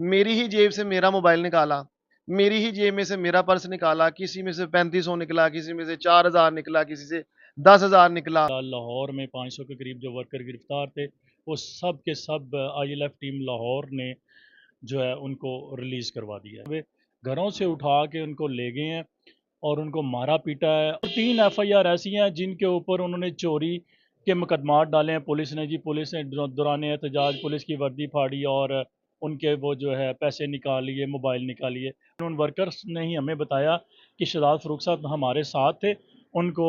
मेरी ही जेब से मेरा मोबाइल निकाला, मेरी ही जेब में से मेरा पर्स निकाला, किसी में से 3500 निकला, किसी में से 4000 निकला, किसी से 10,000 निकला। लाहौर में 500 के करीब जो वर्कर गिरफ्तार थे, वो सब के सब ILF टीम लाहौर ने जो है उनको रिलीज़ करवा दिया है। वे घरों से उठा के उनको ले गए हैं और उनको मारा पीटा है। और 3 FIR ऐसी हैं जिनके ऊपर उन्होंने चोरी के मुकदमात डाले हैं। पुलिस ने दौरान एहतजाज पुलिस की वर्दी फाड़ी और उनके वो जो है पैसे निकाल लिए, मोबाइल निकालिए। उन वर्कर्स ने ही हमें बताया कि शहजाद फ़ारूक साहब हमारे साथ थे। उनको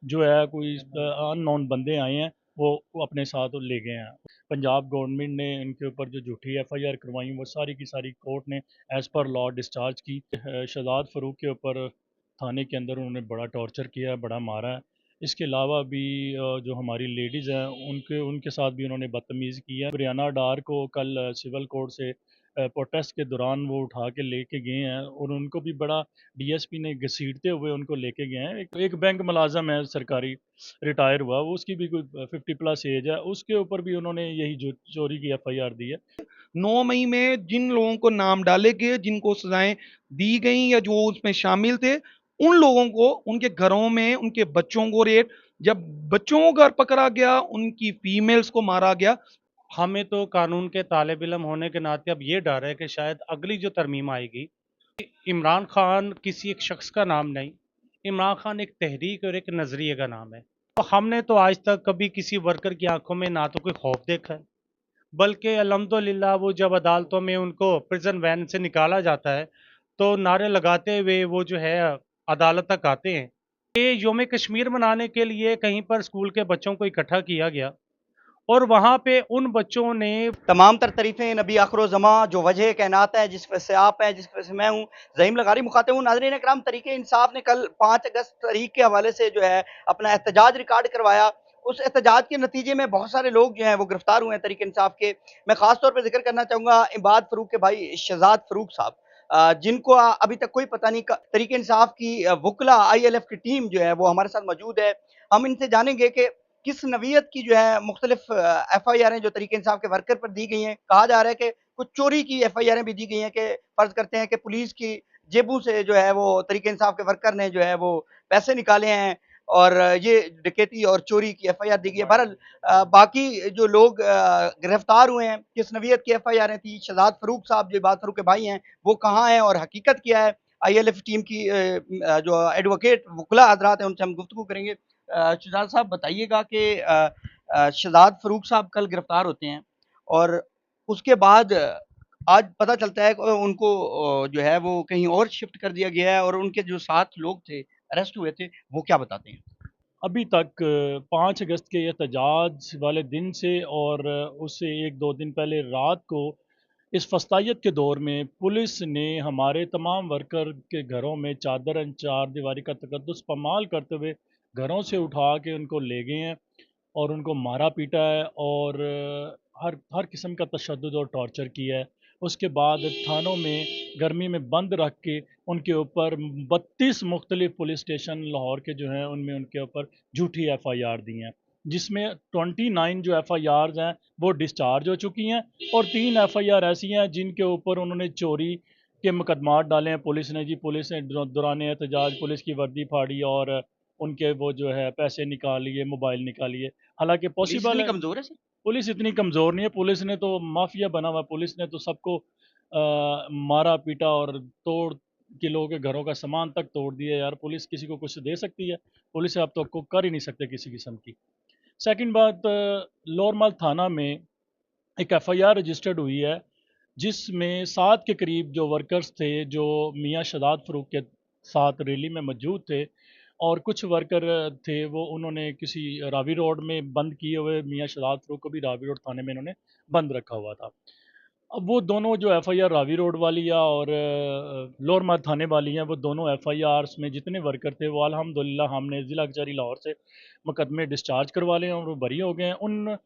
जो है कोई अननोन बंदे आए हैं, वो अपने साथ ले गए हैं। पंजाब गवर्नमेंट ने इनके ऊपर जो झूठी FIR करवाई, वो सारी की सारी कोर्ट ने एज़ पर लॉ डिस्चार्ज की। शहजाद फ़ारूक के ऊपर थाने के अंदर उन्होंने बड़ा टॉर्चर किया है, बड़ा मारा है। इसके अलावा भी जो हमारी लेडीज़ हैं उनके उनके साथ भी उन्होंने बदतमीज़ी की है। ब्रियाना डार को कल सिविल कोर्ट से प्रोटेस्ट के दौरान वो उठा के लेके गए हैं और उनको भी बड़ा DSP ने घसीटते हुए उनको लेके गए हैं। एक बैंक मुलाजम है सरकारी, रिटायर हुआ, वो उसकी भी कोई 50 प्लस एज है, उसके ऊपर भी उन्होंने यही जो चोरी की FIR दी है। 9 मई में जिन लोगों को नाम डाले गए, जिनको सजाएं दी गई या जो उसमें शामिल थे, उन लोगों को उनके घरों में उनके बच्चों को रेप, जब बच्चों को घर पकड़ा गया, उनकी फीमेल्स को मारा गया। हमें तो कानून के तालिब इल्म होने के नाते अब ये डर है कि शायद अगली जो तरमीम आएगी, इमरान खान किसी एक शख्स का नाम नहीं, इमरान खान एक तहरीक और एक नज़रिए का नाम है। तो हमने तो आज तक कभी किसी वर्कर की आंखों में ना तो कोई खौफ देखा है, बल्कि अल्हम्दुलिल्लाह वो जब अदालतों में उनको प्रिजन वैन से निकाला जाता है तो नारे लगाते हुए वो जो है अदालत तक आते हैं। ये योम कश्मीर मनाने के लिए कहीं पर स्कूल के बच्चों को इकट्ठा किया गया और वहाँ पे उन बच्चों ने तमाम तर तारीफ़ें नबी आखिर-ओ-ज़मां जो वजह कायनात है, जिसकी वजह से आप हैं, जिसकी वजह से मैं हूँ, ज़हीम लगारी मुखातिब हूँ। नाज़रीन इकराम, तहरीक-ए-इंसाफ ने कल 5 अगस्त तारीख के हवाले से जो है अपना एहतजाज रिकॉर्ड करवाया। उस एहतजाज के नतीजे में बहुत सारे लोग जो हैं वो गिरफ्तार हुए हैं तहरीक-ए-इंसाफ के। मैं ख़ास तौर पे ज़िक्र करना चाहूँगा इमाद फ़ारूक के भाई शहज़ाद फ़ारूक साहब, जिनको अभी तक कोई पता नहीं। तहरीक-ए-इंसाफ की वुकला ILF की टीम जो है वो हमारे साथ मौजूद है। हम इनसे जानेंगे कि किस नवीयत की जो है मुख्तलिफ FIR जो तरीके इंसाफ के वर्कर पर दी गई हैं। कहा जा रहा है कि कुछ चोरी की FIR भी दी गई हैं कि फ़र्ज़ करते हैं कि पुलिस की जेबों से जो है वो तरीके इंसाफ के वर्कर ने जो है वो पैसे निकाले हैं और ये डकैती और चोरी की FIR दी गई है। बहरहाल बाकी जो लोग गिरफ्तार हुए हैं, किस नवीयत की FIR थी, शहज़ाद फ़ारूक साहब जो इमाद फ़ारूक के भाई हैं, वो कहाँ हैं और हकीकत क्या है? ILF टीम की जो एडवोकेट वुकला हज़रात हैं, उनसे हम गुफ्तगू करेंगे। शहजाद साहब बताइएगा कि शहजाद फ़ारूक साहब कल गिरफ्तार होते हैं और उसके बाद आज पता चलता है कि उनको जो है वो कहीं और शिफ्ट कर दिया गया है और उनके जो 7 लोग थे, अरेस्ट हुए थे, वो क्या बताते हैं? अभी तक 5 अगस्त के एहतजाज वाले दिन से और उससे 1-2 दिन पहले रात को इस फस्तायत के दौर में पुलिस ने हमारे तमाम वर्कर के घरों में चादर चार दीवारी का तकद्दुस पमाल करते हुए घरों से उठा के उनको ले गए हैं और उनको मारा पीटा है और हर हर किस्म का तशद्दुद और टॉर्चर किया है। उसके बाद थानों में गर्मी में बंद रख के उनके ऊपर 32 मुख्तलिफ पुलिस स्टेशन लाहौर के जो हैं उनमें उनके ऊपर झूठी FIR दी हैं, जिसमें 29 जो FIRs हैं वो डिस्चार्ज हो चुकी हैं और 3 FIR ऐसी हैं जिनके ऊपर उन्होंने चोरी के मुकदमात डाले हैं। पुलिस ने दौरान एहतजाज पुलिस की वर्दी फाड़ी और उनके वो जो है पैसे निकाल लिए, मोबाइल निकालिए। हालांकि पुलिस पॉसिबल इतनी है, कमज़ोर है सर? पुलिस इतनी कमज़ोर नहीं है। पुलिस ने तो माफिया बना हुआ, पुलिस ने तो सबको मारा पीटा और तोड़ के लोगों के घरों का सामान तक तोड़ दिया। यार पुलिस किसी को कुछ दे सकती है? पुलिस आप तो को कर ही नहीं सकते किसी किस्म की। सेकंड बात, लोअर थाना में एक FIR रजिस्टर्ड हुई है जिसमें 7 के करीब जो वर्कर्स थे जो मियां शहजाद फ़ारूक के साथ रैली में मौजूद थे और कुछ वर्कर थे वो उन्होंने किसी रावी रोड में बंद किए हुए मियां शहजाद फ़ारूक को भी रावी रोड थाने में इन्होंने बंद रखा हुआ था। अब वो दोनों जो FIR रावी रोड वाली या और लोअर मार थाने वाली हैं, वो दोनों FIRs में जितने वर्कर थे वो अल्हम्दुलिल्लाह हमने ज़िला कचहरी लाहौर से मुकदमे डिस्चार्ज करवा लिए हैं और वो बरी हो गए हैं। उन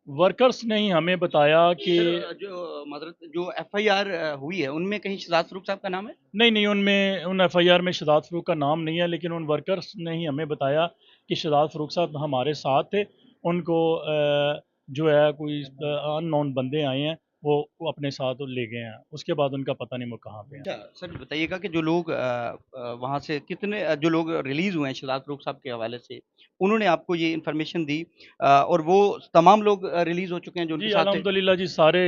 वर्कर्स ने ही हमें बताया कि सर जो माज़रत जो FIR हुई है, उनमें कहीं शहज़ाद फ़ारूक साहब का नाम है? नहीं, उनमें उन FIR में शहजाद फ़ारूक का नाम नहीं है, लेकिन उन वर्कर्स ने ही हमें बताया कि शहजाद फ़ारूक साहब हमारे साथ थे। उनको जो है कोई अननोन बंदे आए हैं, وہ اپنے ساتھ لے گئے ہیں. اس کے بعد ان کا پتہ نہیں وہ کہاں پہ ہیں. اچھا سر بتائیے گا کہ جو لوگ وہاں سے کتنے جو لوگ ریلیز ہوئے ہیں شہزاد فاروق صاحب کے حوالے سے انہوں نے آپ کو یہ انفارمیشن دی اور وہ تمام لوگ ریلیز ہو چکے ہیں جو ان کے جی ساتھ تھے؟ الحمدللہ جی سارے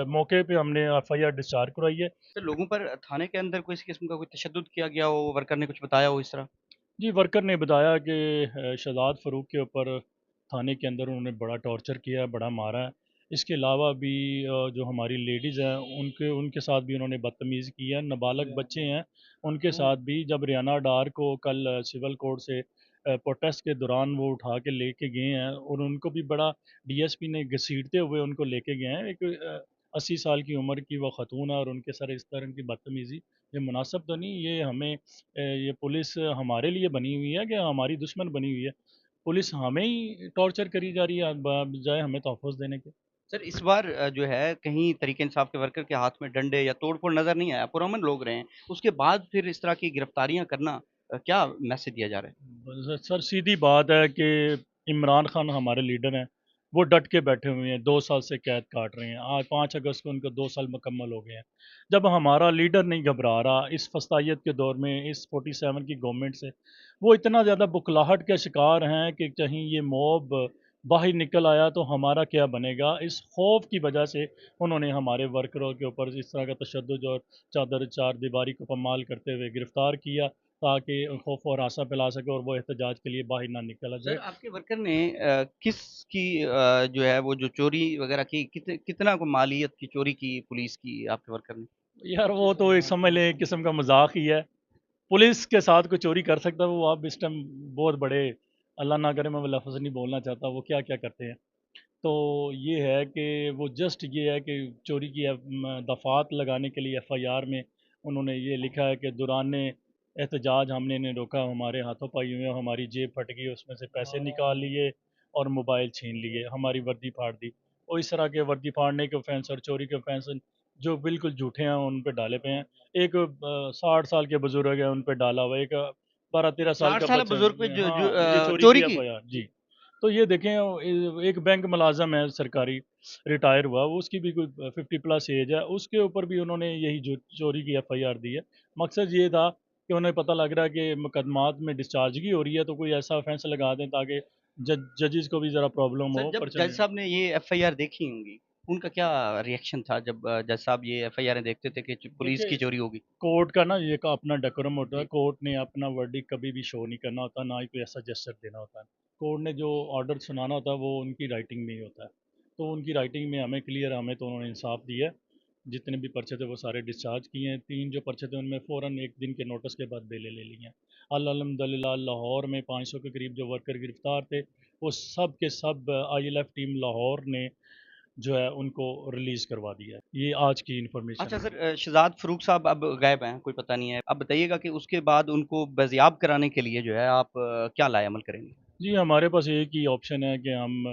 موقع پہ ہم نے ایف آئی آر ڈسچارج کروائی ہے. سر لوگوں پر تھانے کے اندر کوئی اس قسم کا کوئی تشدد کیا گیا ہو ورکر نے کچھ بتایا ہو اس طرح؟ جی ورکر نے بتایا کہ شہزاد فاروق کے اوپر تھانے کے اندر انہوں نے بڑا ٹارچر کیا ہے، بڑا مارا ہے. اس کے علاوہ بھی جو ہماری لیڈیز ہیں ان کے ساتھ بھی انہوں نے بدتمیزی کی ہے. نابالغ بچے ہیں ان کے ساتھ بھی. جب ریانہ ڈار کو کل سول کورٹ سے پروٹیسٹ کے دوران وہ اٹھا کے لے کے گئے ہیں اور ان کو بھی بڑا ڈی ایس پی نے گھسیٹتے ہوئے ان کو لے کے گئے ہیں. ایک 80 سال کی عمر کی وہ خاتون ہے اور ان کے سر اس طرح کی بدتمیزی یہ مناسب تو نہیں. یہ ہمیں یہ پولیس ہمارے لیے بنی ہوئی ہے کہ ہماری دشمن بنی ہوئی ہے؟ پولیس ہمیں ہی ٹارچر کری جا رہی ہے بجائے ہمیں تحفظ دینے کے. سر اس بار جو ہے کہیں تحریک انصاف کے ورکر کے ہاتھ میں ڈنڈے یا توڑ پھوڑ نظر نہیں آیا، پرامن لوگ رہے ہیں. اس کے بعد پھر اس طرح کی گرفتاریاں کرنا کیا میسج دیا جا رہا ہے؟ سر سیدھی بات ہے کہ عمران خان ہمارے لیڈر ہیں، وہ ڈٹ کے بیٹھے ہوئے ہیں، 2 سال سے قید کاٹ رہے ہیں. آج 5 اگست کو ان کو 2 سال مکمل ہو گئے ہیں. جب ہمارا لیڈر نہیں گھبرا رہا اس فسطائیت کے دور میں، اس 47 کی گورنمنٹ سے، وہ اتنا زیادہ بکلاہٹ کے شکار ہیں کہ کہیں یہ موب باہر نکل آیا تو ہمارا کیا بنے گا. اس خوف کی وجہ سے انہوں نے ہمارے ورکروں کے اوپر اس طرح کا تشدد اور چار دیواری کو پامال کرتے ہوئے گرفتار کیا تاکہ خوف و ہراساں پھیلا سکے اور وہ احتجاج کے لیے باہر نہ نکلا جائے. سر آپ کے ورکر نے کس کی جو ہے وہ جو چوری وغیرہ کی کتنا کو مالیت کی چوری کی پولیس کی آپ کے ورکر نے؟ یار وہ تو ایک سمجھ لیں ایک قسم کا مذاق ہی ہے. پولیس کے ساتھ کوئی چوری کر سکتا ہے؟ وہ آپ اس ٹائم بہت بڑے، اللہ نہ کرے میں وہ لفظ نہیں بولنا چاہتا، وہ کیا کیا کرتے ہیں. تو یہ ہے کہ وہ جسٹ یہ ہے کہ چوری کی دفعات لگانے کے لیے ایف آئی آر میں انہوں نے یہ لکھا ہے کہ دوران احتجاج ہم نے انہیں روکا، ہمارے ہاتھوں پائی ہوئے، ہماری جیب پھٹ گئی، اس میں سے پیسے نکال لیے اور موبائل چھین لیے، ہماری وردی پھاڑ دی. اور اس طرح کے وردی پھاڑنے کے اوفینس اور چوری کے اوفینس جو بالکل جھوٹے ہیں ان پہ ڈالے پہ ہیں. ایک 60 سال کے بزرگ ہے ان پہ ڈالا ہوا، ایک 12-13 سال 60 کا سال بچہ بزرگ پہ ہے. ہاں یہ چوری کی کی؟ FIR جی. تو یہ دیکھیں ایک بینک ملازم ہے سرکاری، ریٹائر ہوا، وہ اس کی بھی کوئی 50+ ایج ہے، اس کے اوپر بھی انہوں نے یہی چوری کی FIR دی ہے. مقصد یہ تھا کہ انہیں پتہ لگ رہا ہے کہ مقدمات میں ڈسچارجگی ہو رہی ہے تو کوئی ایسا offense لگا دیں تاکہ ججز کو بھی ذرا پرابلم سر ہو. جب جج صاحب نے یہ ایف آئی آر دیکھی ہوں گی ان کا کیا ریئیکشن تھا جب جج صاحب یہ ایف آئی آر دیکھتے تھے کہ پولیس کی چوری ہوگی؟ کورٹ کا نا یہ کا اپنا ڈیکورم ہوتا ہے، کورٹ نے اپنا ورڈک کبھی بھی شو نہیں کرنا ہوتا، نہ ہی کوئی ایسا جسچر دینا ہوتا ہے. کورٹ نے جو آرڈر سنانا ہوتا ہے وہ ان کی رائٹنگ میں ہی ہوتا ہے. تو ان کی رائٹنگ میں ہمیں کلیئر، ہمیں تو انہوں نے انصاف دیا ہے. جتنے بھی پرچے تھے وہ سارے ڈسچارج کیے ہیں. 3 جو پرچے تھے ان میں فوراً 1 دن کے نوٹس کے بعد بیلیں لے لی ہیں. الحمدللہ لاہور میں 500 کے قریب جو ورکر گرفتار تھے وہ سب کے سب ILF ٹیم لاہور نے جو ہے ان کو ریلیز کروا دیا ہے. یہ آج کی انفارمیشن. اچھا سر شہزاد فاروق صاحب اب غائب ہیں، کوئی پتہ نہیں ہے. اب بتائیے گا کہ اس کے بعد ان کو بازیاب کرانے کے لیے جو ہے آپ کیا لائے عمل کریں گے؟ جی ہمارے پاس ایک ہی آپشن ہے کہ ہم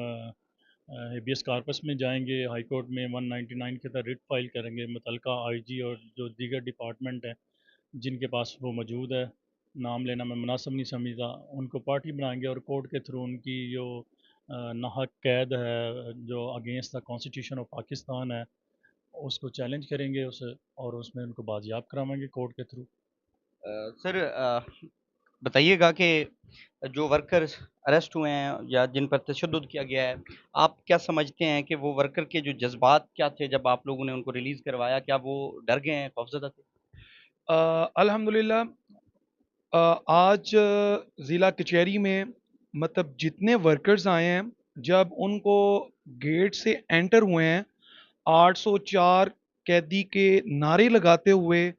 ہیبیس کارپس میں جائیں گے، ہائی کورٹ میں 199 کے تحت ریٹ فائل کریں گے. متعلقہ IG اور جو دیگر ڈپارٹمنٹ ہیں جن کے پاس وہ موجود ہے، نام لینا میں مناسب نہیں سمجھتا، ان کو پارٹی بنائیں گے اور کورٹ کے تھرو ان کی جو ناحق قید ہے جو against the constitution of Pakistan ہے اس کو چیلنج کریں گے اسے اور اس میں ان کو بازیاب کراویں گے کورٹ کے تھرو. سر بتائیے گا کہ جو ورکرز اریسٹ ہوئے ہیں یا جن پر تشدد کیا گیا ہے، آپ کیا سمجھتے ہیں کہ وہ ورکر کے جو جذبات کیا تھے جب آپ لوگوں نے ان کو ریلیز کروایا؟ کیا وہ ڈر گئے ہیں، خوفزدہ تھے؟ الحمدللہ آج ضلع کچہری میں مطلب جتنے ورکرز آئے ہیں جب ان کو گیٹ سے انٹر ہوئے ہیں 804 قیدی کے نعرے لگاتے ہوئے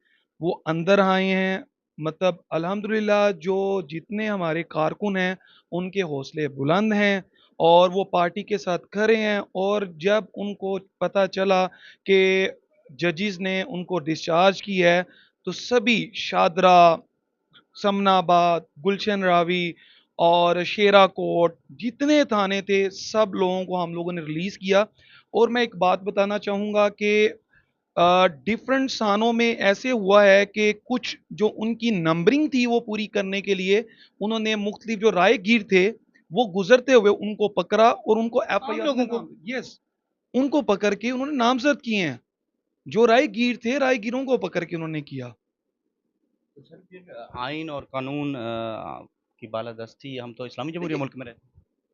وہ اندر آئے ہیں. مطلب الحمدللہ جو جتنے ہمارے کارکن ہیں ان کے حوصلے بلند ہیں اور وہ پارٹی کے ساتھ کھڑے ہیں. اور جب ان کو پتہ چلا کہ ججز نے ان کو ڈسچارج کی ہے تو سبھی شادرہ، سمنا آباد، گلشن راوی اور شیرا کوٹ جتنے تھانے تھے سب لوگوں کو ہم لوگوں نے ریلیز کیا. اور میں ایک بات بتانا چاہوں گا کہ ڈیفرنٹ سانوں میں ایسے ہوا ہے کہ کچھ جو ان کی نمبرنگ تھی وہ پوری کرنے کے لیے انہوں نے مختلف جو رائے گیر تھے وہ گزرتے ہوئے ان کو پکڑا اور ان کو ایف آئی آر لوگوں کو؟ یس उनको पकड़ के उन्होंने नामजद किए हैं। जो राहगीर थे, राहगीरों को पकड़ के उन्होंने किया। तो सर फिर आइन और कानून की बालादस्ती, हम तो इस्लामी जमहूरिया मुल्क में रहते हैं।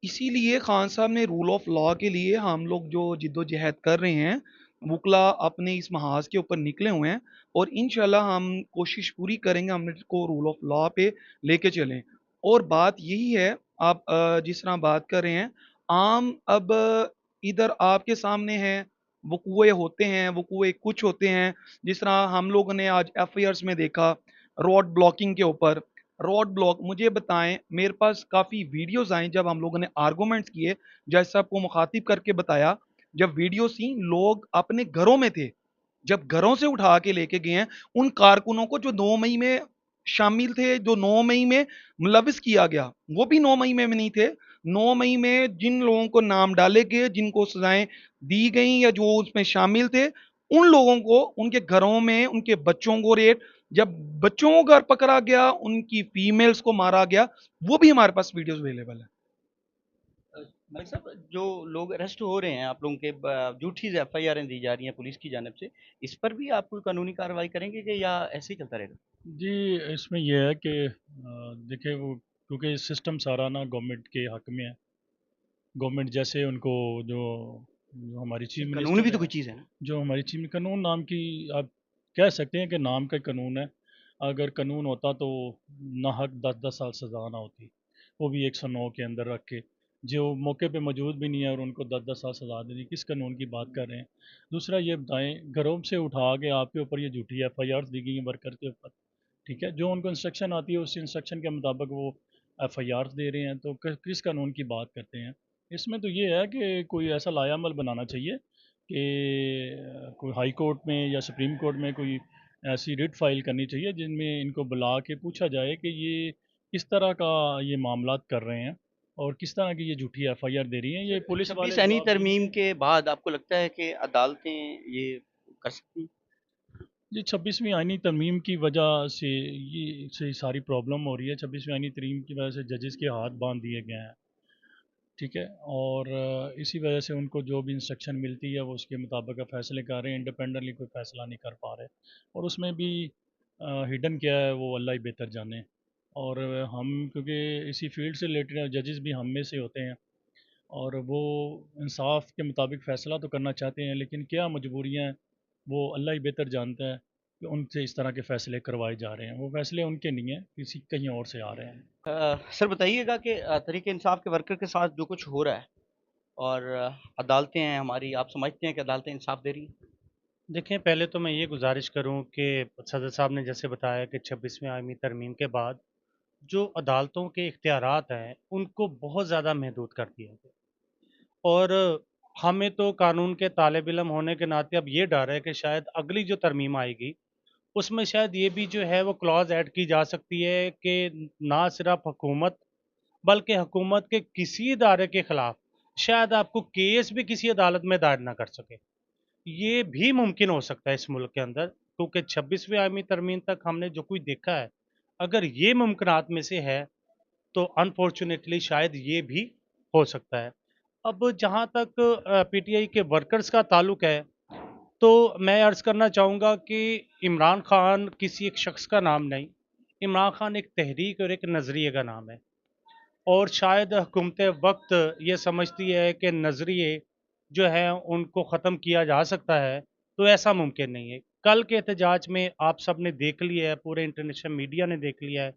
इसीलिए खान साहब ने रूल ऑफ लॉ के लिए हम लोग जो जिद्दोजहद कर रहे हैं, वकला अपने इस महाज के ऊपर निकले हुए हैं और इंशाल्लाह हम कोशिश पूरी करेंगे हम इसको रूल ऑफ लॉ पे लेके चलें। और बात यही है, आप जिस तरह बात कर रहे हैं, आम अब इधर आपके सामने हैं, वकूए होते हैं, वकूए कुछ होते हैं। जिस तरह हम लोगों ने आज एफआईआर्स में देखा रोड ब्लॉकिंग के ऊपर। रोड ब्लॉक, मुझे बताएं, मेरे पास काफ़ी वीडियोस आई जब हम लोगों ने आर्गूमेंट्स किए, जज साहब को मुखातिब करके बताया। जब वीडियो सी लोग अपने घरों में थे, जब घरों से उठा के लेके गए हैं उन कारकुनों को जो 9 मई में शामिल थे, जो 9 मई में मुलविस किया गया, वो भी 9 मई में नहीं थे। 9 मई में जिन लोगों को नाम डाले गए, जिनको सजाएं दी गई या जो उसमें शामिल थे, उन लोगों को उनके घरों में उनके बच्चों को रेट, जब बच्चों को घर पकड़ा गया, उनकी फीमेल्स को मारा गया, वो भी हमारे पास वीडियोस अवेलेबल है। मलिक साहब, जो लोग अरेस्ट हो रहे हैं आप लोगों के, झूठी एफआईआर दी जा रही हैं पुलिस की जानब से, इस पर भी आप कोई कानूनी कार्रवाई करेंगे कि या ऐसे ही चलता रहेगा? जी, इसमें यह है कि देखिए वो क्योंकि सिस्टम सारा ना गवर्नमेंट के हक में है। गवर्नमेंट जैसे उनको जो जो हमारी चीफ कानून मिनिस्टर भी तो है, कोई चीज़ है ना। जो हमारी चीफ कानून नाम की आप कह सकते हैं कि नाम का कानून है। अगर कानून होता तो नाहक 10-10 साल सज़ा ना होती, वो भी 109 के अंदर रख के, जो मौके पे मौजूद भी नहीं है और उनको 10-10 साल सज़ा देनी, किस कानून की बात कर रहे हैं। दूसरा ये बताएं, घरों से उठा के आपके ऊपर ये झूठी एफआईआर दी गई हैं वर्कर के ऊपर, ठीक है, जो उनको इंस्ट्रक्शन आती है उस इंस्ट्रक्शन के मुताबिक वो एफआईआर दे रहे हैं, तो किस कानून की बात करते हैं। इसमें तो ये है कि कोई ऐसा लायामल बनाना चाहिए कि कोई हाई कोर्ट में या सुप्रीम कोर्ट में कोई ऐसी रिट फाइल करनी चाहिए जिनमें इनको बुला के पूछा जाए कि ये किस तरह का ये मामलात कर रहे हैं और किस तरह की ये झूठी एफआईआर दे रही हैं, ये पुलिस वाले 26 ऐनी जवाब देंगे। तरमीम के बाद आपको लगता है कि अदालतें ये कर सकती हैं? जी, 26वीं आईनी तरमीम की वजह से ये से सारी प्रॉब्लम हो रही है। 26वीं आईनी तरमीम की वजह से जजेस के हाथ बांध दिए गए हैं, ठीक है, और इसी वजह से उनको जो भी इंस्ट्रक्शन मिलती है वो उसके मुताबिक फ़ैसले कर रहे हैं, इंडिपेंडेंटली कोई फ़ैसला नहीं कर पा रहे। और उसमें भी हिडन क्या है वो अल्लाह ही बेहतर जाने। और हम क्योंकि इसी फील्ड से रिलेटेड हैं, जजेस भी हम में से होते हैं और वो इंसाफ के मुताबिक फ़ैसला तो करना चाहते हैं, लेकिन क्या मजबूरियाँ हैं वो अल्लाह ही बेहतर जानता है कि उनसे इस तरह के फ़ैसले करवाए जा रहे हैं। वो फ़ैसले उनके नहीं हैं, किसी कहीं और से आ रहे हैं। सर बताइएगा कि तहरीक इंसाफ के वर्कर के साथ जो कुछ हो रहा है और अदालतें हैं हमारी, आप समझते हैं कि अदालतें इंसाफ दे रही हैं? देखें, पहले तो मैं ये गुजारिश करूं कि सदर साहब ने जैसे बताया कि 26वीं आईनी तरमीम के बाद जो अदालतों के इख्तियारात हैं उनको बहुत ज़्यादा महदूद कर दिया गया। और हमें तो कानून के तालिब इल्म होने के नाते अब ये डर है कि शायद अगली जो तरमीम आएगी उसमें शायद ये भी जो है वो क्लॉज ऐड की जा सकती है कि ना सिर्फ हुकूमत बल्कि हुकूमत के किसी इदारे के खिलाफ शायद आपको केस भी किसी अदालत में दायर ना कर सके। ये भी मुमकिन हो सकता है इस मुल्क के अंदर, क्योंकि 26वीं आईनी तरमीम तक हमने जो कुछ देखा है, अगर ये मुमकिनात में से है तो अनफॉर्चुनेटली शायद ये भी हो सकता है। अब जहाँ तक पीटीआई के वर्कर्स का ताल्लुक है, तो मैं अर्ज़ करना चाहूँगा कि इमरान खान किसी एक शख्स का नाम नहीं, इमरान खान एक तहरीक और एक नज़रिए का नाम है। और शायद हुकूमत वक्त ये समझती है कि नज़रिए जो हैं उनको ख़त्म किया जा सकता है, तो ऐसा मुमकिन नहीं है। कल के एहतजाज में आप सब ने देख लिया है, पूरे इंटरनेशनल मीडिया ने देख लिया है,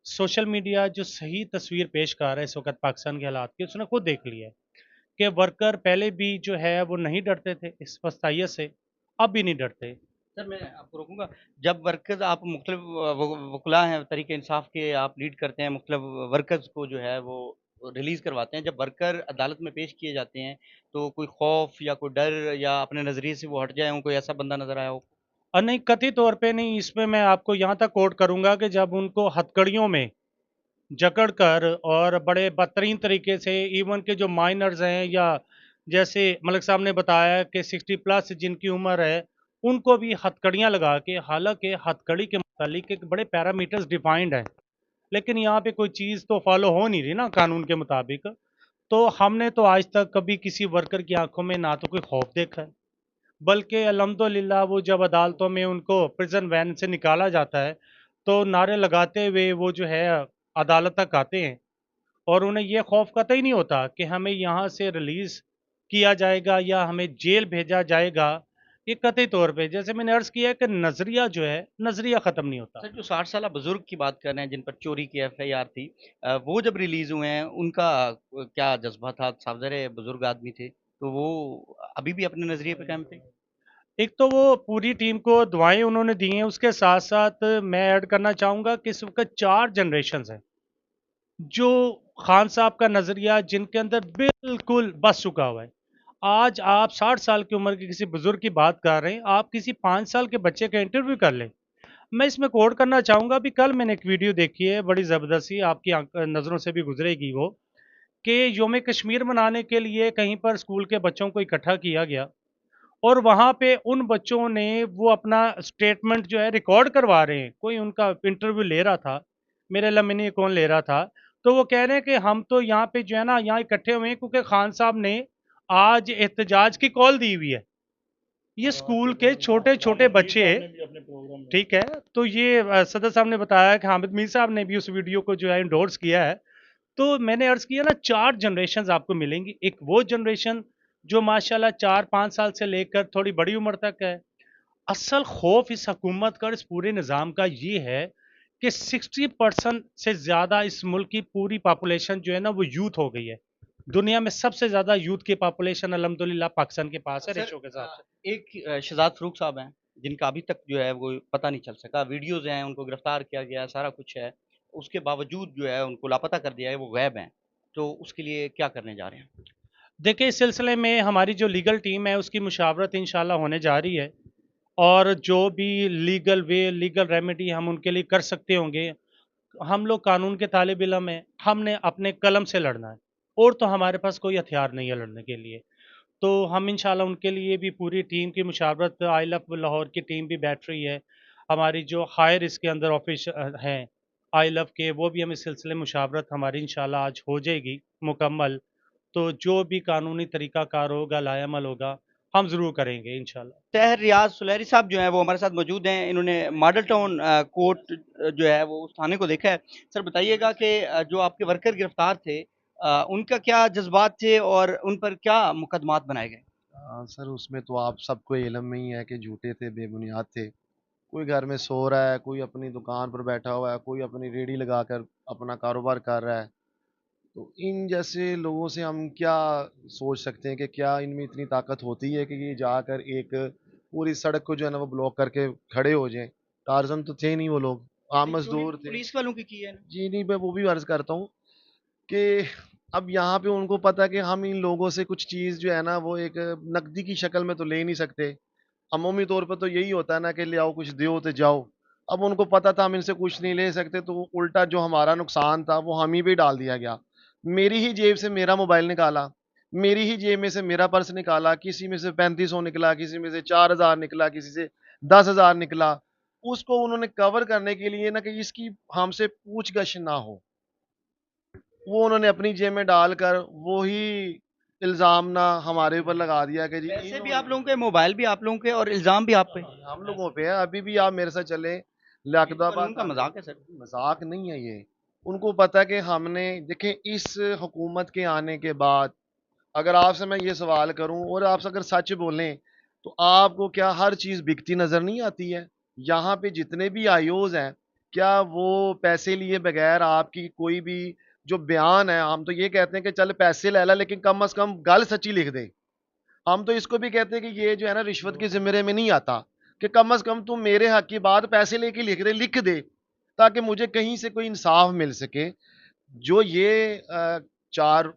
सोशल मीडिया जो सही तस्वीर पेश कर रहा है इस वक्त पाकिस्तान के हालात की, उसने खुद देख लिया है कि वर्कर पहले भी जो है वो नहीं डरते थे इस वस्ताइत से, अब भी नहीं डरते। सर मैं आपको रोकूंगा। जब वर्कर्स, आप मुख्तलिफ वकला हैं तहरीक इंसाफ के, आप लीड करते हैं, मुख्तलिफ वर्कर्स को जो है वो रिलीज़ करवाते हैं, जब वर्कर अदालत में पेश किए जाते हैं तो कोई खौफ या कोई डर या अपने नज़रिए से वो हट जाए, कोई ऐसा बंदा नज़र आया हो? और नहीं, कथित तौर पे नहीं, इसमें मैं आपको यहाँ तक कोट करूँगा कि जब उनको हथकड़ियों में जकड़ कर और बड़े बदतरीन तरीके से, इवन के जो माइनर्स हैं या जैसे मलिक साहब ने बताया कि 60 प्लस जिनकी उम्र है, उनको भी हथकड़ियाँ लगा के, हालांकि हथकड़ी के मुतालिक एक बड़े पैरामीटर्स डिफाइंड हैं, लेकिन यहाँ पे कोई चीज़ तो फॉलो हो नहीं रही ना कानून के मुताबिक। तो हमने तो आज तक कभी किसी वर्कर की आंखों में ना तो कोई खौफ देखा है, बल्कि अल्हम्दुलिल्लाह वो जब अदालतों में उनको प्रिजन वैन से निकाला जाता है तो नारे लगाते हुए वो जो है अदालत तक आते हैं, और उन्हें ये खौफ कतई नहीं होता कि हमें यहाँ से रिलीज़ किया जाएगा या हमें जेल भेजा जाएगा। ये कतई तौर पे, जैसे मैंने अर्ज़ किया है कि नज़रिया जो है, नज़रिया ख़त्म नहीं होता। सर, जो 60 साला बुजुर्ग की बात कर रहे हैं जिन पर चोरी की एफआईआर थी, वो जब रिलीज हुए हैं उनका क्या जज्बा था? साहब ज़रे बुजुर्ग आदमी थे, तो वो अभी भी अपने नजरिए पे कायम थे। एक तो वो पूरी टीम को दुआएं उन्होंने दी हैं, उसके साथ साथ मैं ऐड करना चाहूँगा कि इस वक्त 4 जनरेशन्स हैं जो खान साहब का नज़रिया जिनके अंदर बिल्कुल बस चुका हुआ है। आज आप 60 साल की उम्र के किसी बुजुर्ग की बात कर रहे हैं, आप किसी 5 साल के बच्चे का इंटरव्यू कर लें। मैं इसमें कोट करना चाहूँगा, अभी कल मैंने एक वीडियो देखी है, बड़ी ज़बरदस्ती आपकी नज़रों से भी गुजरेगी वो, कि योम कश्मीर मनाने के लिए कहीं पर स्कूल के बच्चों को इकट्ठा किया गया और वहाँ पे उन बच्चों ने वो अपना स्टेटमेंट जो है रिकॉर्ड करवा रहे हैं, कोई उनका इंटरव्यू ले रहा था, मेरे अल्लाह नहीं कौन ले रहा था, तो वो कह रहे हैं कि हम तो यहाँ पे जो है ना यहाँ इकट्ठे हुए हैं क्योंकि खान साहब ने आज एहतजाज की कॉल दी हुई है। ये स्कूल के छोटे छोटे बच्चे, ठीक है, तो ये सदर साहब ने बताया कि हामिद मीर साहब ने भी उस वीडियो को जो है इंडोर्स किया है। तो मैंने अर्ज़ किया ना, 4 जनरेशन्स आपको मिलेंगी। एक वो जनरेशन जो माशाल्लाह 4-5 साल से लेकर थोड़ी बड़ी उम्र तक है। असल खौफ इस हुकूमत का और इस पूरे निज़ाम का ये है कि 60% से ज़्यादा इस मुल्क की पूरी पॉपुलेशन जो है ना वो यूथ हो गई है। दुनिया में सबसे ज़्यादा यूथ की पॉपुलेशन अल्हम्दुलिल्लाह पाकिस्तान के पास है सर, रेशो के हिसाब से। एक शहजाद फरूख साहब हैं जिनका अभी तक जो है वो पता नहीं चल सका, वीडियोज हैं, उनको गिरफ्तार किया गया है, सारा कुछ है, उसके बावजूद जो है उनको लापता कर दिया है, वो गैब हैं, तो उसके लिए क्या करने जा रहे हैं? देखिए, इस सिलसिले में हमारी जो लीगल टीम है उसकी मुशावरत इंशाल्लाह होने जा रही है, और जो भी लीगल वे, लीगल रेमेडी हम उनके लिए कर सकते होंगे। हम लोग कानून के तालिब इल्म हैं, हमने अपने कलम से लड़ना है और तो हमारे पास कोई हथियार नहीं है लड़ने के लिए। तो हम इंशाल्लाह उनके लिए भी पूरी टीम की मुशावरत, आई लव लाहौर की टीम भी बैठ रही है, हमारी जो हायर इसके अंदर ऑफिस हैं आई लव के, वो भी हम इस सिलसिले में मुशावरत हमारी इंशाल्लाह आज हो जाएगी मुकम्मल। तो जो भी कानूनी तरीक़ाकार होगा, लाएअमल होगा, हम ज़रूर करेंगे इंशाल्लाह। तहर रियाज सुलहरी साहब जो हैं वो हमारे साथ मौजूद हैं, इन्होंने मॉडल टाउन कोर्ट जो है वो उस थाने को देखा है। सर, बताइएगा कि जो आपके वर्कर गिरफ्तार थे, उनका क्या जज्बात थे और उन पर क्या मुकदमात बनाए गए? सर उसमें तो आप सबको इल्म में ही है कि झूठे थे, बेबुनियाद थे। कोई घर में सो रहा है, कोई अपनी दुकान पर बैठा हुआ है, कोई अपनी रेहड़ी लगाकर अपना कारोबार कर रहा है। तो इन जैसे लोगों से हम क्या सोच सकते हैं कि क्या इनमें इतनी ताकत होती है कि ये जाकर एक पूरी सड़क को जो है ना वो ब्लॉक करके खड़े हो जाएं। टार्जन तो थे नहीं वो लोग, आम नहीं, चोरी मजदूर तो थे। पुलिस वालों की है ना। जी नहीं, मैं वो भी अर्ज करता हूँ कि अब यहाँ पे उनको पता है कि हम इन लोगों से कुछ चीज़ जो है ना वो एक नकदी की शक्ल में तो ले नहीं सकते। अमूमी तौर पर तो यही होता है ना कि ले आओ कुछ दो तो जाओ। अब उनको पता था हम इनसे कुछ नहीं ले सकते, तो उल्टा जो हमारा नुकसान था वो हम ही पे डाल दिया गया। मेरी ही जेब से मेरा मोबाइल निकाला, मेरी ही जेब में से मेरा पर्स निकाला, किसी में से 3500 निकला, किसी में से 4000 निकला, किसी से 10,000 निकला। उसको उन्होंने कवर करने के लिए ना कि इसकी हमसे पूछ-गछ ना हो, वो उन्होंने अपनी जेब में डालकर वो ही इल्ज़ाम ना हमारे ऊपर लगा दिया कि जी पैसे भी आप इन्होंने। लोगों के, मोबाइल भी आप लोगों के और इल्ज़ाम भी आप पे। हम लोगों पे है, अभी भी आप मेरे साथ चलें ये तो लियाकताबाद कानून का थाने। मजाक है सर। मजाक नहीं है ये। उनको पता है कि हमने देखें इस हुकूमत के आने के बाद, अगर आपसे मैं ये सवाल करूं और आप अगर सच बोलें, तो आपको क्या हर चीज़ बिकती नज़र नहीं आती है? यहाँ पे जितने भी आईओज़ हैं, क्या वो पैसे लिए बगैर आपकी कोई भी जो बयान है, हम तो ये कहते हैं कि चल पैसे ले ला लेकिन कम से कम गल सच्ची लिख दे। हम तो इसको भी कहते हैं कि ये जो है ना रिश्वत के ज़िम्मे में नहीं आता, कि कम से कम तुम मेरे हक की बात पैसे लेके लिख दे, ताकि मुझे कहीं से कोई इंसाफ मिल सके। जो ये 4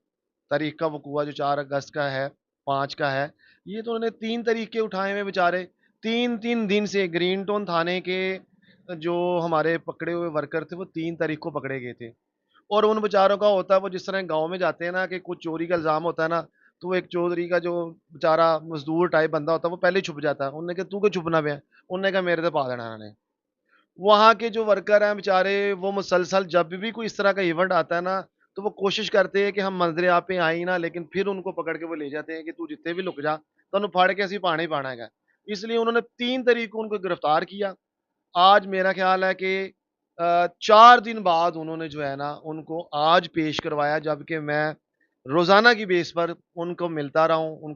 तारीख का वक़ूआ जो 4 अगस्त का है, 5 का है, ये तो उन्होंने 3 तरीके उठाए हुए बेचारे। 3-3 दिन से ग्रीन टाउन थाने के जो हमारे पकड़े हुए वर्कर थे, वो 3 तारीख को पकड़े गए थे। और उन बेचारों का होता है, वो जिस तरह गाँव में जाते हैं ना कि कुछ चोरी का इल्ज़ाम होता है ना, तो वो एक चौधरी का जो बेचारा मज़दूर टाइप बंदा होता है, वो पहले ही छुप जाता है। उन्होंने कहा तू क्यों छुपना पिया? उन्होंने कहा मेरे तो पा देना इन्होंने। वहाँ के जो वर्कर हैं बेचारे, वो मुसलसल जब भी कोई इस तरह का इवेंट आता है ना, تو وہ کوشش کرتے ہیں کہ ہم منظر آپ پہ آئیں نہ, لیکن پھر ان کو پکڑ کے وہ لے جاتے ہیں کہ تو جتنے بھی لک جا تو پھاڑ کے اسی پانا ہی پانا ہے. اس لیے انہوں نے 3 طریقوں ان کو گرفتار کیا. آج میرا خیال ہے کہ 4 دن بعد انہوں نے جو ہے نا ان کو آج پیش کروایا, جبکہ میں روزانہ کی بیس پر ان کو ملتا رہا ہوں,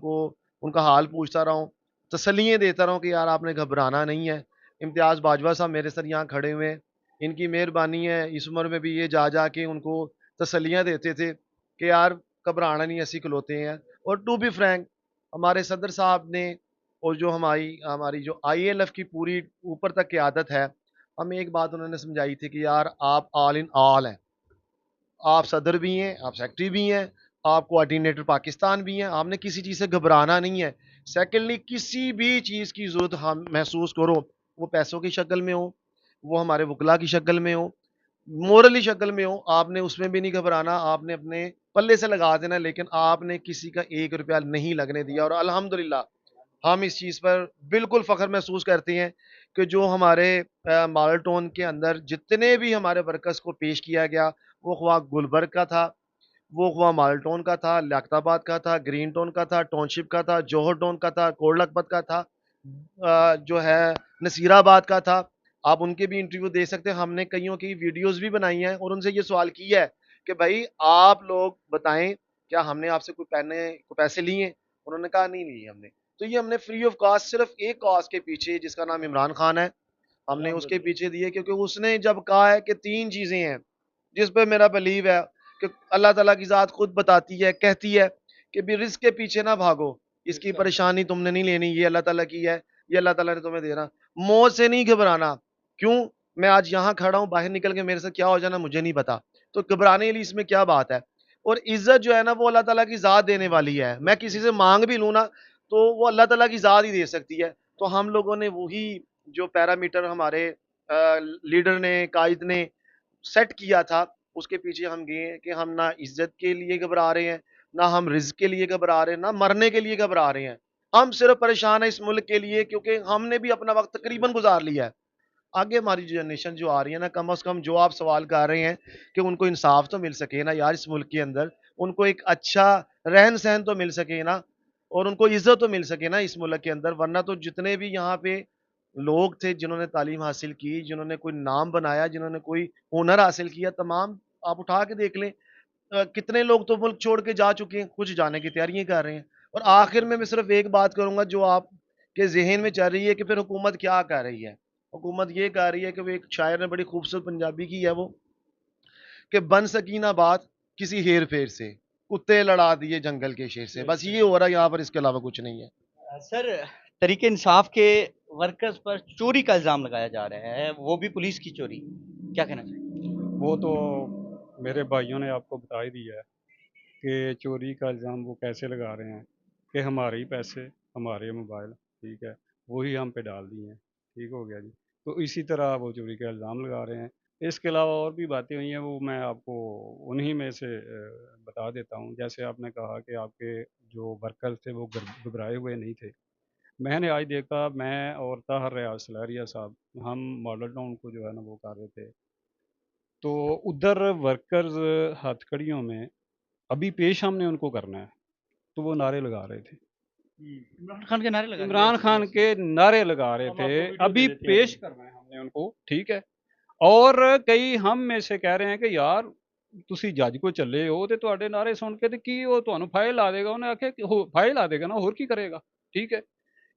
ان کا حال پوچھتا رہا ہوں, تسلیاں دیتا رہا ہوں کہ یار آپ نے گھبرانا نہیں ہے. امتیاز باجوہ صاحب میرے ساتھ یہاں کھڑے ہوئے, ان کی مہربانی ہے, اس عمر میں بھی یہ جا جا کے ان کو تسلیاں دیتے تھے کہ یار گھبرانا نہیں, ایسی کھلوتے ہیں. اور ٹو بی فرینک, ہمارے صدر صاحب نے اور جو ہماری جو آئی ایل ایف کی پوری اوپر تک قیادت ہے, ہمیں ایک بات انہوں نے سمجھائی تھی کہ یار آپ آل ان آل ہیں, آپ صدر بھی ہیں, آپ سیکٹری بھی ہیں, آپ کوآرڈینیٹر پاکستان بھی ہیں, آپ نے کسی چیز سے گھبرانا نہیں ہے. سیکنڈلی, کسی بھی چیز کی ضرورت ہم محسوس کرو, وہ پیسوں کی شکل میں ہو, وہ ہمارے وکلا کی شکل میں ہو, مورلی شکل میں ہو, آپ نے اس میں بھی نہیں گھبرانا, آپ نے اپنے پلے سے لگا دینا, لیکن آپ نے کسی کا 1 روپیہ نہیں لگنے دیا. اور الحمدللہ ہم اس چیز پر بالکل فخر محسوس کرتے ہیں کہ جو ہمارے ماڈل ٹاؤن کے اندر جتنے بھی ہمارے ورکرز کو پیش کیا گیا, وہ خواہ گلبرگ کا تھا, وہ خواہ ماڈل ٹاؤن کا تھا, لیاقت آباد کا تھا, گرین ٹاؤن کا تھا, ٹاؤن شپ کا تھا, جوہر ٹاؤن کا تھا, کوٹ لکھپت کا تھا, جو ہے نصیر آباد کا تھا, آپ ان کے بھی انٹرویو دے سکتے ہیں. ہم نے کئیوں کی ویڈیوز بھی بنائی ہیں اور ان سے یہ سوال کیا ہے کہ بھائی آپ لوگ بتائیں کیا ہم نے آپ سے کوئی پیسے لیے ہیں؟ انہوں نے کہا نہیں لیے ہم نے. تو یہ ہم نے فری آف کاسٹ, صرف ایک کاز کے پیچھے جس کا نام عمران خان ہے, ہم نے اس کے پیچھے دیے, کیونکہ اس نے جب کہا ہے کہ 3 چیزیں ہیں جس پہ میرا بلیو ہے کہ اللہ تعالیٰ کی ذات خود بتاتی ہے, کہتی ہے کہ بھی رزق کے پیچھے نہ بھاگو, اس کی پریشانی تم نے نہیں لینی, یہ اللہ تعالیٰ کی ہے, یہ اللہ تعالیٰ نے تمہیں دینا. موت سے نہیں گھبرانا. کیوں میں آج یہاں کھڑا ہوں, باہر نکل کے میرے سے کیا ہو جانا مجھے نہیں پتا, تو گھبرانے کے لیے اس میں کیا بات ہے. اور عزت جو ہے نا وہ اللہ تعالیٰ کی ذات دینے والی ہے, میں کسی سے مانگ بھی لوں نا تو وہ اللہ تعالیٰ کی ذات ہی دے سکتی ہے. تو ہم لوگوں نے وہی جو پیرامیٹر ہمارے لیڈر نے, قائد نے سیٹ کیا تھا, اس کے پیچھے ہم گئے کہ ہم نہ عزت کے لیے گھبرا رہے ہیں, نہ ہم رزق کے لیے گھبرا رہے ہیں, نہ مرنے کے لیے گھبرا رہے ہیں. ہم صرف پریشان ہیں اس ملک کے لیے, کیونکہ ہم نے بھی اپنا وقت تقریباً گزار لیا ہے. آگے ہماری جنریشن جو آ رہی ہے نا, کم از کم جو آپ سوال کر رہے ہیں کہ ان کو انصاف تو مل سکے نا یار, اس ملک کے اندر ان کو ایک اچھا رہن سہن تو مل سکے نا, اور ان کو عزت تو مل سکے نا اس ملک کے اندر. ورنہ تو جتنے بھی یہاں پہ لوگ تھے جنہوں نے تعلیم حاصل کی, جنہوں نے کوئی نام بنایا, جنہوں نے کوئی ہنر حاصل کیا, تمام آپ اٹھا کے دیکھ لیں, کتنے لوگ تو ملک چھوڑ کے جا چکے ہیں, کچھ جانے کی تیاریاں کر رہے ہیں. اور آخر میں صرف ایک بات کروں گا جو آپ کے ذہن میں چل رہی ہے کہ پھر حکومت کیا کر رہی ہے. حکومت یہ کہہ رہی ہے کہ وہ ایک شاعر نے بڑی خوبصورت پنجابی کی ہے, وہ کہ بن سکینہ بات کسی ہیر پھیر سے, کتے لڑا دیے جنگل کے شیر سے. بس یہ ہو رہا ہے یہاں پر, اس کے علاوہ کچھ نہیں ہے. سر تحریک انصاف کے ورکرز پر چوری کا الزام لگایا جا رہا ہے, وہ بھی پولیس کی چوری, کیا کہنا چاہیے؟ وہ تو میرے بھائیوں نے آپ کو بتا ہی دیا ہے کہ چوری کا الزام وہ کیسے لگا رہے ہیں کہ ہمارے ہی پیسے, ہمارے موبائل, ٹھیک ہے, وہی ہم پہ ڈال دیے ہیں, ٹھیک ہو گیا جی. تو اسی طرح وہ چوری کا الزام لگا رہے ہیں. اس کے علاوہ اور بھی باتیں ہوئی ہیں, وہ میں آپ کو انہی میں سے بتا دیتا ہوں. جیسے آپ نے کہا کہ آپ کے جو ورکر تھے وہ گھبرائے ہوئے نہیں تھے. میں نے آج دیکھا, میں اور طاہر ریاض سلاریہ صاحب, ہم ماڈل ٹاؤن کو جو ہے نا وہ کر رہے تھے, تو ادھر ورکرز ہتھ کڑیوں میں ابھی پیش ہم نے ان کو کرنا ہے, تو وہ نعرے لگا رہے تھے, عمران خان کے نعرے لگا عمران خان کے نعرے لگا رہے تھے, ابھی پیش کرنا ہے ہم نے ان کو, ٹھیک ہے. اور کئی ہم میں سے کہہ رہے ہیں کہ یار تسی جج کو چلے ہو تے تواڈے نعرے سن کے تے کی وہ تانوں فائل لا دے گا, انہیں آخیا کہ فائل لا دے گا نا, اور کی کرے گا, ٹھیک ہے.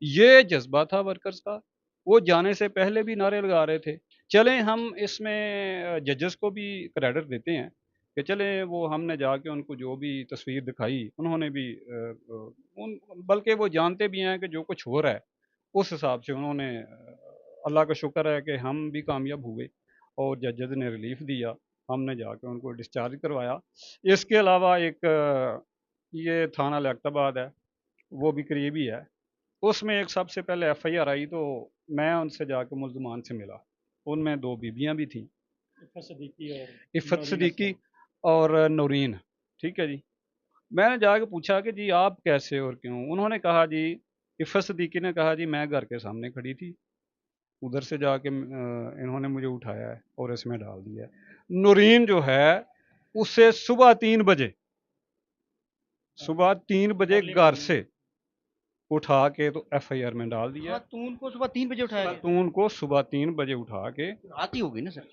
یہ جذبہ تھا ورکرز کا, وہ جانے سے پہلے بھی نعرے لگا رہے تھے. چلیں ہم اس میں ججز کو بھی کریڈٹ دیتے ہیں کہ چلیں وہ ہم نے جا کے ان کو جو بھی تصویر دکھائی, انہوں نے بھی بلکہ وہ جانتے بھی ہیں کہ جو کچھ ہو رہا ہے اس حساب سے انہوں نے, اللہ کا شکر ہے کہ ہم بھی کامیاب ہوئے اور ججز نے ریلیف دیا, ہم نے جا کے ان کو ڈسچارج کروایا. اس کے علاوہ ایک یہ تھانہ لیاقت آباد ہے, وہ بھی قریبی ہے, اس میں ایک سب سے پہلے ایف آئی آر آئی, تو میں ان سے جا کے ملزمان سے ملا, ان میں 2 بیویاں بھی تھیں, عفت صدیقی اور نورین, ٹھیک ہے جی. میں نے جا کے پوچھا کہ جی آپ کیسے اور کیوں, انہوں نے کہا جی, عفت صدیقی نے کہا جی میں گھر کے سامنے کھڑی تھی, ادھر سے جا کے انہوں نے مجھے اٹھایا ہے اور اس میں ڈال دیا ہے. نورین جو ہے उसे सुबह 3 बजे घर से उठा के तो FIR में डाल दिया। खातून को सुबह 3 बजे उठाया गया? खातून को सुबह 3 बजे उठा के रात ही होगी ना सर?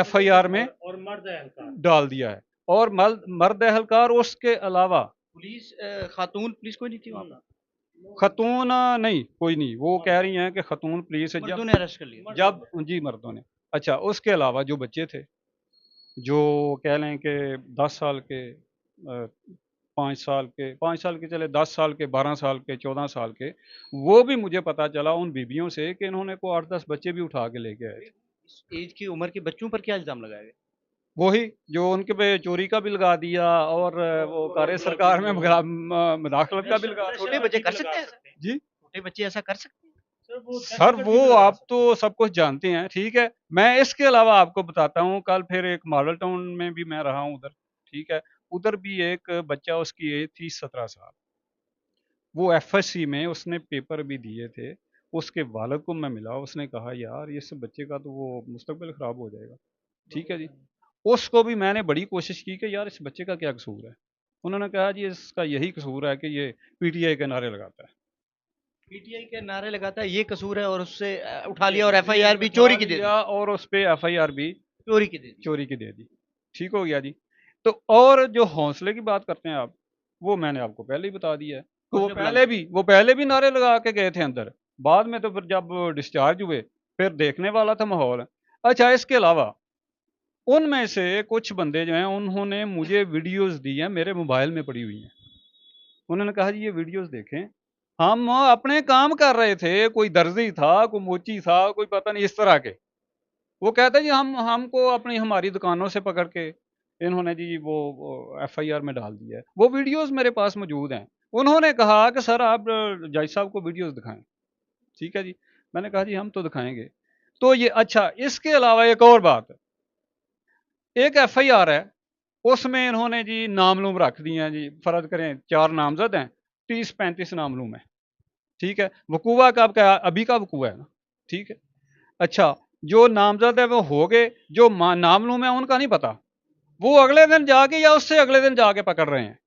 FIR में और मर्द एहलकार डाल दिया है। और मर्द एहलकार, उसके अलावा पुलिस खातून पुलिस कोई नहीं थी वहाँ पर? खतून नहीं, कोई नहीं। वो कह रही हैं कि खतून पुलिस मर्दों ने अरेस्ट कर लिया? जब जी मर्दों ने। अच्छा, उसके अलावा जो बच्चे थे, जो कह लें कि 10 साल के, 5 साल के चले, 10 साल के, 12 साल के, 14 साल के, वो भी मुझे पता चला उन बीबियों से कि इन्होंने को 8-10 बच्चे भी उठा के लेके आए। इस एज की उम्र के बच्चों पर क्या इल्जाम लगाया गया? वही जो उनके पे चोरी का भी लगा दिया और वो कार्य सरकार में मुदाखलत का भी लगा दिया। छोटे बच्चे कर सकते हैं? जी छोटे बच्चे ऐसा कर सकते हैं? सर, वो आप तो सब कुछ जानते हैं, ठीक है। मैं इसके अलावा आपको बताता हूँ, कल फिर एक मॉडल टाउन में भी मैं रहा हूँ उधर, ठीक है। उधर भी एक बच्चा, उसकी एज थी 17 साल। वो FSC में उसने पेपर भी दिए थे। उसके वालिद को मैं मिला, उसने कहा यार इस बच्चे का तो वो मुस्तकबिल ख़राब हो जाएगा, ठीक है जी। उसको भी मैंने बड़ी कोशिश की कि यार इस बच्चे का क्या कसूर है। उन्होंने कहा जी इसका यही कसूर है कि ये PTI के नारे लगाता है। पीटीआई के नारे लगाता है, ये कसूर है, और उससे उठा लिया और FIR भी चोरी की दे दी? और उस पे FIR भी चोरी की दे दी? चोरी की दे दी। ठीक हो गया जी। तो और जो हौसले की बात करते हैं आप, वो मैंने आपको पहले ही बता दिया है। तो वो पहले भी नारे लगा के गए थे अंदर। बाद में तो फिर जब डिस्चार्ज हुए, फिर देखने वाला था माहौल। अच्छा, इसके अलावा उनमें से कुछ बंदे जो हैं, उन्होंने मुझे वीडियोस दी हैं, मेरे मोबाइल में पड़ी हुई हैं। उन्होंने कहा जी ये वीडियोस देखें, हम अपने काम कर रहे थे, कोई दर्जी था, कोई मोची था, कोई पता नहीं इस तरह के। वो कहते जी हमको अपनी हमारी दुकानों से पकड़ के इन्होंने जी वो FIR में डाल दिया है। वो वीडियोस मेरे पास मौजूद हैं। उन्होंने कहा कि सर आप जज साहब को वीडियोस दिखाएं। ठीक है जी। मैंने कहा जी हम तो दिखाएंगे। तो ये अच्छा, इसके अलावा एक और बात, एक FIR है, उसमें इन्होंने जी नामलूम रख दिए हैं जी। फर्ज करें 4 नामजद हैं, 30-35 नामलूम है, ठीक है। वकूआ कब का, अभी का वकूआ है ना, ठीक है। अच्छा, जो नामजद है वो हो गए, जो नामलूम है उनका नहीं पता, वो अगले दिन जाके या उससे अगले दिन जाके पकड़ रहे हैं,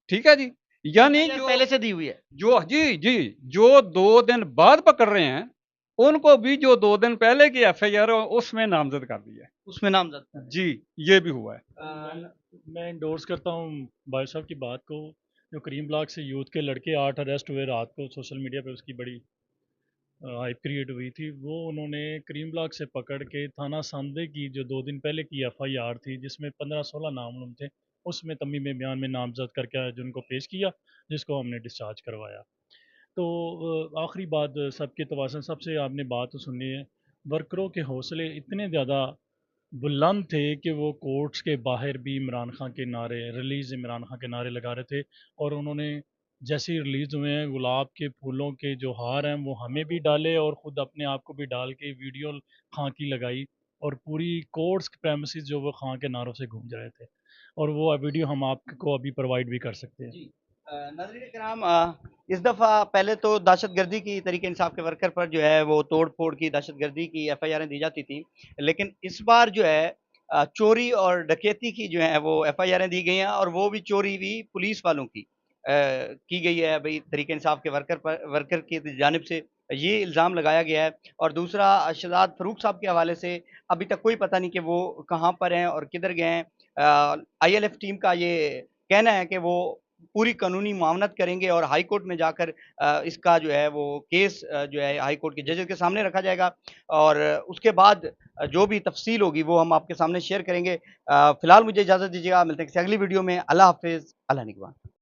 ठीक है जी। यानी जो पहले से दी हुई है? जो जी जो 2 दिन बाद पकड़ रहे हैं, उनको भी जो 2 दिन पहले की FIR उसमें नामजद कर दिया है। उसमें नामजद? जी, ये भी हुआ है। मैं इंडोर्स करता हूँ भाई साहब की बात को। जो करीम ब्लॉक से यूथ के लड़के 8 अरेस्ट हुए रात को, सोशल मीडिया पे उसकी बड़ी हाइप क्रिएट हुई थी। वो उन्होंने करीम ब्लॉक से पकड़ के थाना सांदे की जो 2 दिन पहले की FIR थी, जिसमें 15-16 नामलूम थे, उसमें तमीम बयान में नामजद करके जिनको पेश किया, जिसको हमने डिस्चार्ज करवाया। तो आखिरी बात सबके तवासन, सबसे आपने बात तो सुनी है, वर्करों के हौसले इतने ज़्यादा बुलंद थे कि वो कोर्ट्स के बाहर भी इमरान खान के नारे, रिलीज़ इमरान खान के नारे लगा रहे थे। और उन्होंने जैसे ही रिलीज़ हुए हैं, गुलाब के फूलों के जो हार हैं वो हमें भी डाले और ख़ुद अपने आप को भी डाल के वीडियो खां की लगाई, और पूरी कोर्ट्स प्रेमिसेस जो वो खां के नारों से गूंज रहे थे। और वो वीडियो हम आपको अभी प्रोवाइड भी कर सकते हैं। जी। नाज़रीन किराम, इस दफ़ा पहले तो दहशतगर्दी की तरीके इंसाफ के वर्कर पर जो है वो तोड़ फोड़ की, दहशतगर्दी की FIR दी जाती थी, लेकिन इस बार जो है चोरी और डकैती की जो है वो FIR दी गई हैं, और वो भी चोरी भी पुलिस वालों की गई है भाई, तरीके इंसाफ के वर्कर की जानिब से ये इल्ज़ाम लगाया गया है। और दूसरा, शहजाद फरूक साहब के हवाले से अभी तक कोई पता नहीं कि वो कहाँ पर हैं और किधर गए हैं। ILF टीम का ये कहना है कि वो पूरी कानूनी मुआवनत करेंगे और हाई कोर्ट में जाकर इसका जो है वो केस जो है हाई कोर्ट के जजेस के सामने रखा जाएगा, और उसके बाद जो भी तफसील होगी वो हम आपके सामने शेयर करेंगे। फ़िलहाल मुझे इजाज़त दीजिएगा, मिलते हैं किसी अगली वीडियो में। अल्लाह हाफ़िज़, अल्लाह निगहबान।